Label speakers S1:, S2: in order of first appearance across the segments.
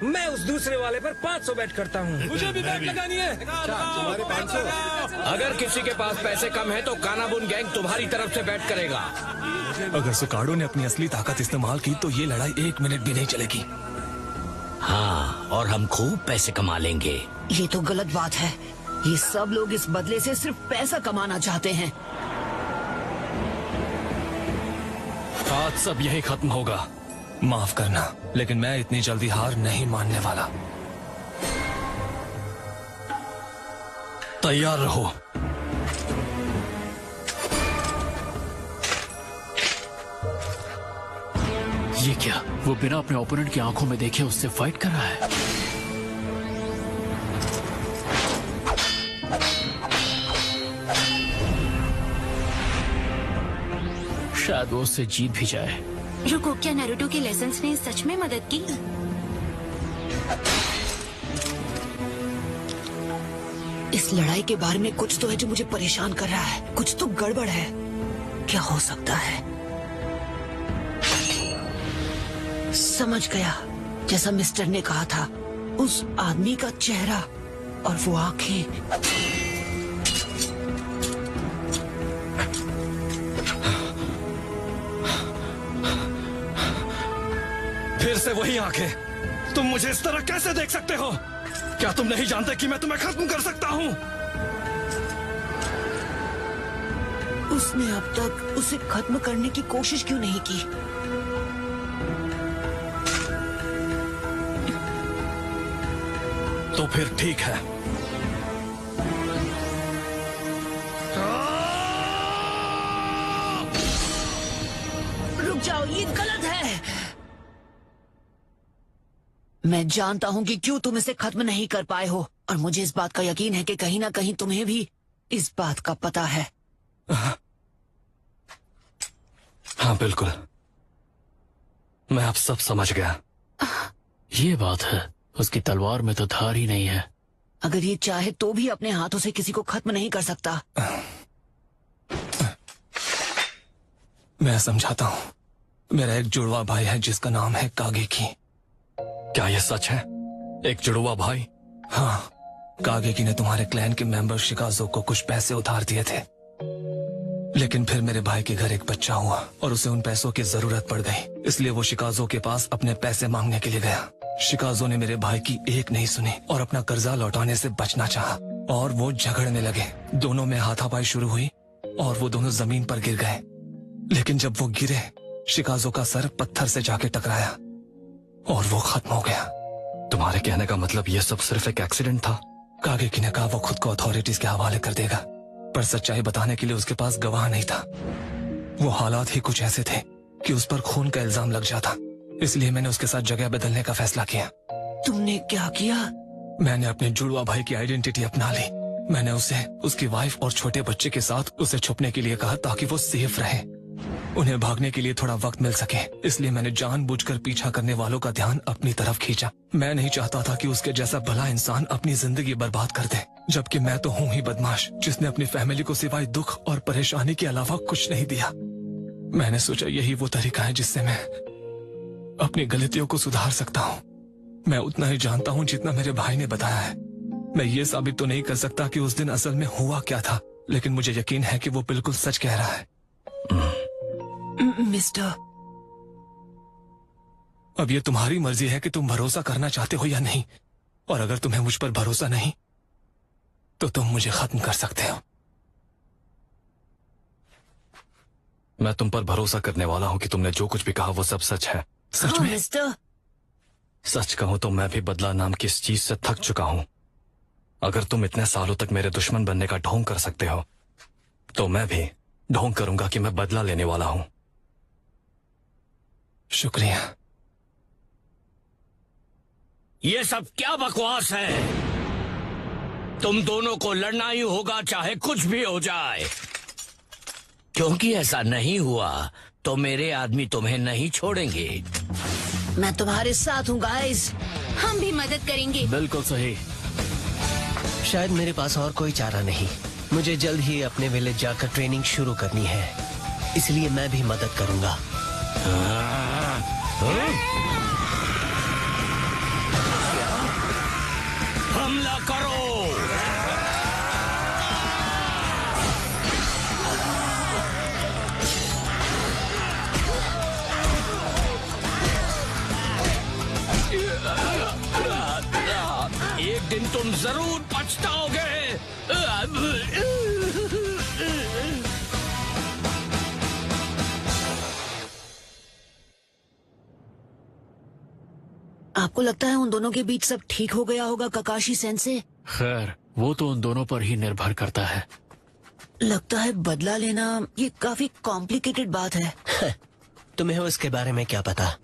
S1: मैं उस दूसरे वाले पर 500 बेट करता हूँ।
S2: मुझे भी बेट लगानी है।
S3: तुम्हारे 500।
S4: अगर किसी के पास पैसे कम है तो कानाबुन गैंग तुम्हारी तरफ से बैट करेगा।
S2: अगर सिकार्डो ने अपनी असली ताकत इस्तेमाल की तो ये लड़ाई 1 मिनट भी नहीं चलेगी।
S4: हाँ, और हम खूब पैसे कमा लेंगे।
S5: ये तो गलत बात है। ये सब लोग इस बदले से सिर्फ पैसा कमाना चाहते हैं।
S2: आज सब यही खत्म होगा। माफ करना, लेकिन मैं इतनी जल्दी हार नहीं मानने वाला। तैयार रहो।
S6: ये क्या? वो बिना अपने ओपोनेंट की आंखों में देखे उससे फाइट कर रहा है। शायद वो उससे जीत भी जाए।
S7: रुको, क्या नारुतो के लेसन्स ने सच में मदद की?
S5: इस लड़ाई के बारे में कुछ तो है जो मुझे परेशान कर रहा है। कुछ तो गड़बड़ है। क्या हो सकता है? समझ गया। जैसा मिस्टर ने कहा था, उस आदमी का चेहरा और वो आंखें।
S2: फिर से वही आंखें। तुम मुझे इस तरह कैसे देख सकते हो? क्या तुम नहीं जानते कि मैं तुम्हें खत्म कर सकता हूँ?
S5: उसने अब तक उसे खत्म करने की कोशिश क्यों नहीं की?
S2: तो फिर ठीक है।
S5: रुक जाओ, ये गलत है। मैं जानता हूं कि क्यों तुम इसे खत्म नहीं कर पाए हो, और मुझे इस बात का यकीन है कि कहीं ना कहीं तुम्हें भी इस बात का पता है।
S2: हाँ बिल्कुल, मैं अब सब समझ गया।
S6: ये बात है, उसकी तलवार में तो धार ही नहीं है।
S5: अगर ये चाहे तो भी अपने हाथों से किसी को खत्म नहीं कर सकता।
S2: मैं समझाता हूँ। मेरा एक जुड़वा भाई है जिसका नाम है कागेकी। क्या यह सच है? एक जुड़वा भाई? हाँ, कागेकी ने तुम्हारे क्लैन के मेंबर शिकाजो को कुछ पैसे उधार दिए थे, लेकिन फिर मेरे भाई के घर एक बच्चा हुआ और उसे उन पैसों की जरूरत पड़ गई। इसलिए वो शिकाजो के पास अपने पैसे मांगने के लिए गया। शिकाजो ने मेरे भाई की एक नहीं सुनी और अपना कर्जा लौटाने से बचना चाहा, और वो झगड़ने लगे। दोनों में हाथापाई शुरू हुई और वो दोनों जमीन पर गिर गए। लेकिन जब वो गिरे, शिकाजो का सर पत्थर से जाके टकराया और वो खत्म हो गया। तुम्हारे कहने का मतलब ये सब सिर्फ एक एक्सीडेंट था? कागेकी ने कहा वो खुद को अथॉरिटीज के हवाले कर देगा, पर सच्चाई बताने के लिए उसके पास गवाह नहीं था। वो हालात ही कुछ ऐसे थे कि उस पर खून का इल्जाम लग जाता। इसलिए मैंने उसके साथ जगह बदलने का फैसला किया।
S5: तुमने क्या किया?
S2: मैंने अपने जुड़वा भाई की आइडेंटिटी अपना ली। मैंने उसे उसकी वाइफ और छोटे बच्चे के साथ उसे छुपने के लिए कहा ताकि वो सेफ रहे, उन्हें भागने के लिए थोड़ा वक्त मिल सके। इसलिए मैंने जानबूझकर पीछा करने वालों का ध्यान अपनी तरफ खींचा। मैं नहीं चाहता था कि उसके जैसा भला इंसान अपनी जिंदगी बर्बाद कर दे, जबकि मैं तो हूँ ही बदमाश जिसने अपनी फैमिली को सिवाय दुख और परेशानी के अलावा कुछ नहीं दिया। मैंने सोचा यही वो तरीका है जिससे मैं अपनी गलतियों को सुधार सकता हूँ। मैं उतना ही जानता हूँ जितना मेरे भाई ने बताया है। मैं ये साबित तो नहीं कर सकता कि उस दिन असल में हुआ क्या था, लेकिन मुझे यकीन है कि वो बिल्कुल सच कह रहा है।
S5: मिस्टर,
S2: अब ये तुम्हारी मर्जी है कि तुम भरोसा करना चाहते हो या नहीं, और अगर तुम्हें मुझ पर भरोसा नहीं तो तुम मुझे खत्म कर सकते हो। मैं तुम पर भरोसा करने वाला हूं कि तुमने जो कुछ भी कहा वो सब सच है। सच में?
S5: मिस्टर,
S2: सच कहूं तो मैं भी बदला नाम की इस चीज से थक चुका हूं। अगर तुम इतने सालों तक मेरे दुश्मन बनने का ढोंग कर सकते हो, तो मैं भी ढोंग करूंगा कि मैं बदला लेने वाला हूं। शुक्रिया।
S4: ये सब क्या बकवास है? तुम दोनों को लड़ना ही होगा चाहे कुछ भी हो जाए, क्योंकि ऐसा नहीं हुआ तो मेरे आदमी तुम्हें नहीं छोड़ेंगे।
S5: मैं तुम्हारे साथ हूँ गाइस।
S7: हम भी मदद करेंगे।
S6: बिल्कुल सही।
S3: शायद मेरे पास और कोई चारा नहीं। मुझे जल्द ही अपने विलेज जाकर ट्रेनिंग शुरू करनी है, इसलिए मैं भी मदद करूंगा।
S4: एक दिन तुम जरूर पछताओगे।
S5: आपको लगता है उन दोनों के बीच सब ठीक हो गया होगा ककाशी सेंसे?
S6: खैर, वो तो उन दोनों पर ही निर्भर करता है।
S5: लगता है बदला लेना ये काफी कॉम्प्लिकेटेड बात है।
S3: तुम्हें उसके बारे में क्या पता?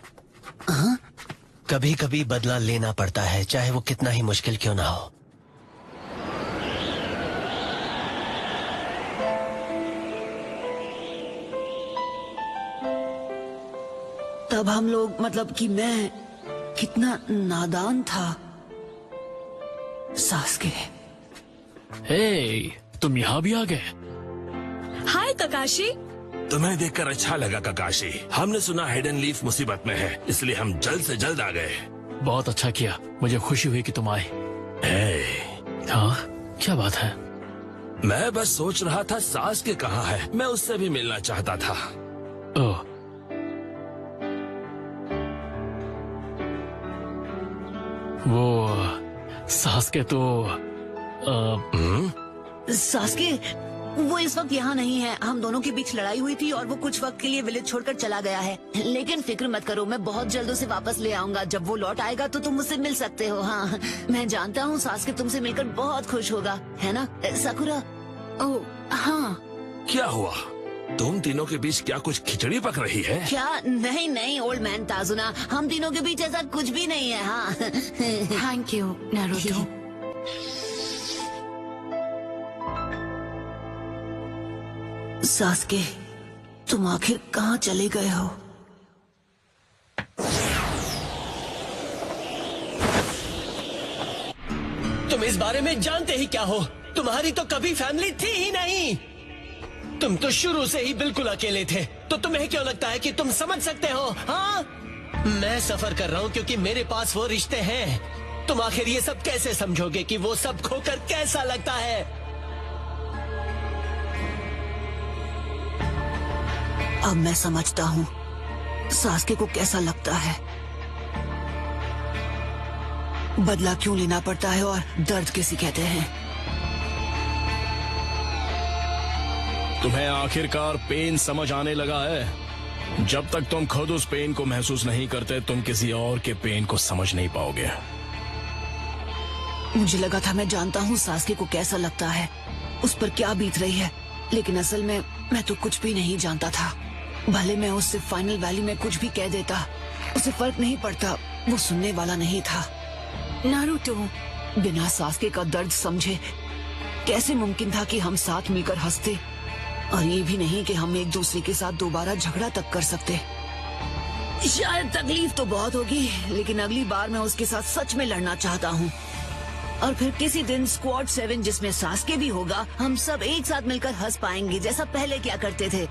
S3: कभी कभी बदला लेना पड़ता है, चाहे वो कितना ही मुश्किल क्यों ना हो।
S5: तब हम लोग, मतलब कि मैं कितना नादान था। सास्के,
S6: हे, तुम यहाँ भी आ गए?
S8: हाय ककाशी।
S9: तुम्हें देखकर अच्छा लगा ककाशी। हमने सुना हिडन लीफ मुसीबत में है, इसलिए हम जल्द से जल्द आ गए।
S6: बहुत अच्छा किया, मुझे खुशी हुई कि तुम आए। हाँ, क्या बात है?
S9: मैं बस सोच रहा था सास्के कहाँ है, मैं उससे भी मिलना चाहता था।
S6: ओह, वो सास्के तो
S5: सास्के, वो इस वक्त यहाँ नहीं है। हम दोनों के बीच लड़ाई हुई थी और वो कुछ वक्त के लिए विलेज छोड़कर चला गया है। लेकिन फिक्र मत करो, मैं बहुत जल्द उसे वापस ले आऊंगा। जब वो लौट आएगा तो तुम मुझसे मिल सकते हो। हाँ, मैं जानता हूँ सास्के तुमसे मिलकर बहुत खुश होगा, है ना साकुरा? ओह हाँ।
S9: क्या हुआ? तुम तीनों के बीच क्या कुछ खिचड़ी पक रही है?
S5: क्या? नहीं नहीं ओल्ड मैन ताजुना, हम तीनों के बीच ऐसा कुछ भी नहीं है। हाँ।
S7: Thank you Naruto.
S5: सास्के, तुम आखिर कहाँ चले गए हो?
S3: तुम इस बारे में जानते ही क्या हो? तुम्हारी तो कभी फैमिली थी ही नहीं। तुम तो शुरू से ही बिल्कुल अकेले थे। तो तुम्हें क्यों लगता है कि तुम समझ सकते हो? हाँ, मैं सफर कर रहा हूँ क्योंकि मेरे पास वो रिश्ते हैं। तुम आखिर ये सब कैसे समझोगे कि वो सब खोकर कैसा लगता है?
S5: अब मैं समझता हूँ सास्के को कैसा लगता है, बदला क्यों लेना पड़ता है और दर्द किसे कहते हैं।
S10: तुम्हें आखिरकार पेन समझ आने लगा है? जब तक तुम खुद उस पेन को महसूस नहीं करते, तुम किसी और के पेन को समझ नहीं पाओगे।
S5: मुझे लगा था मैं जानता हूँ सास्के को कैसा लगता है, उस पर क्या बीत रही है, लेकिन असल में मैं तो कुछ भी नहीं जानता था। भले मैं उससे फाइनल वैली में कुछ भी कह देता, उसे फर्क नहीं पड़ता, वो सुनने वाला नहीं था।
S7: नारुतो,
S5: बिना सास्के का दर्द समझे कैसे मुमकिन था कि हम साथ मिलकर हंसते, और ये भी नहीं कि हम एक दूसरे के साथ दोबारा झगड़ा तक कर सकते। शायद तकलीफ तो बहुत होगी, लेकिन अगली बार मैं उसके साथ सच में लड़ना चाहता हूँ। और फिर किसी दिन स्क्वाड 7 जिसमें सास्के भी होगा, हम सब एक साथ मिलकर हंस पाएंगे जैसा पहले क्या करते थे।